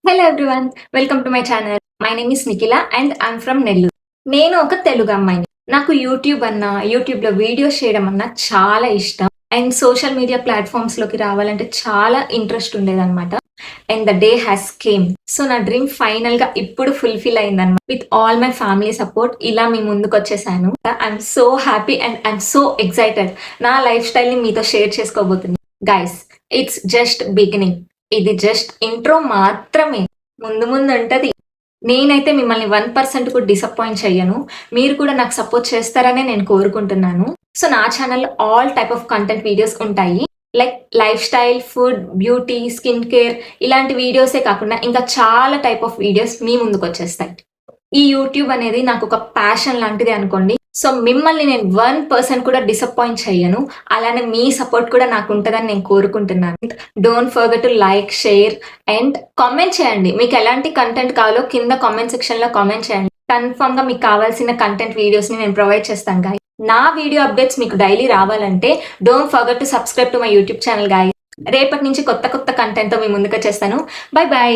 Hello everyone, welcome to my channel. My name is Nikhila and I'm from Nellore. నేను ఒక తెలుగు అమ్మాయిని. నాకు యూట్యూబ్‌లో వీడియోస్ చేయడం అన్నా చాలా ఇష్టం. అండ్ సోషల్ మీడియా ప్లాట్‌ఫార్మ్స్‌లోకి రావాలంటే చాలా ఇంట్రెస్ట్ ఉండేదనమాట. And the day has came. So, నా డ్రీమ్ ఫైనల్‌గా ఇప్పుడు ఫుల్‌ఫిల్ అయిందనమాట. With all my family support ఇలా మీ ముందుకొచ్చేసాను. I'm so happy and I'm so excited. నా లైఫ్ స్టైల్‌ని మీతో షేర్ చేసుకోబోతున్నా. Guys, it's just beginning. ఇది జస్ట్ ఇంట్రో మాత్రమే. ముందు ముందు ఉంటది. నేనైతే మిమ్మల్ని 1% కూడా డిసప్పాయింట్ చెయ్యను. మీరు కూడా నాకు సపోర్ట్ చేస్తారనే నేను కోరుకుంటున్నాను. సో, నా ఛానల్‌లో all type of content videos ఉంటాయి. Like life style, food, beauty, skin care ఇలాంటి వీడియోసే కాకుండా ఇంకా చాలా టైప్ ఆఫ్ వీడియోస్ మీ ముందుకొచ్చేస్తాయి. ఈ యూట్యూబ్ అనేది నాకొక ప్యాషన్ లాంటిది అనుకోండి. సో, మిమ్మల్ని నేను 1% కూడా డిసప్పాయింట్ చెయ్యను. అలానే మీ సపోర్ట్ కూడా నాకుంటదని నేను కోరుకుంటున్నాను. Don't forget to like, share and comment చేయండి. మీకెలాంటి కంటెంట్ కావాలో కింద కామెంట్ సెక్షన్‌లో కామెంట్ చేయండి. కన్ఫర్మ్‌గా మీకు కావాల్సిన కంటెంట్ వీడియోస్‌ని నేను ప్రొవైడ్ చేస్తాను గాయ్స్. నా వీడియో అప్డేట్స్ మీకు డైలీ రావాలంటే don't forget to subscribe to my YouTube channel guys. రేపటి నుంచి కొత్త కొత్త కంటెంట్‌తో మీ ముందుకొచ్చేస్తాను. By by.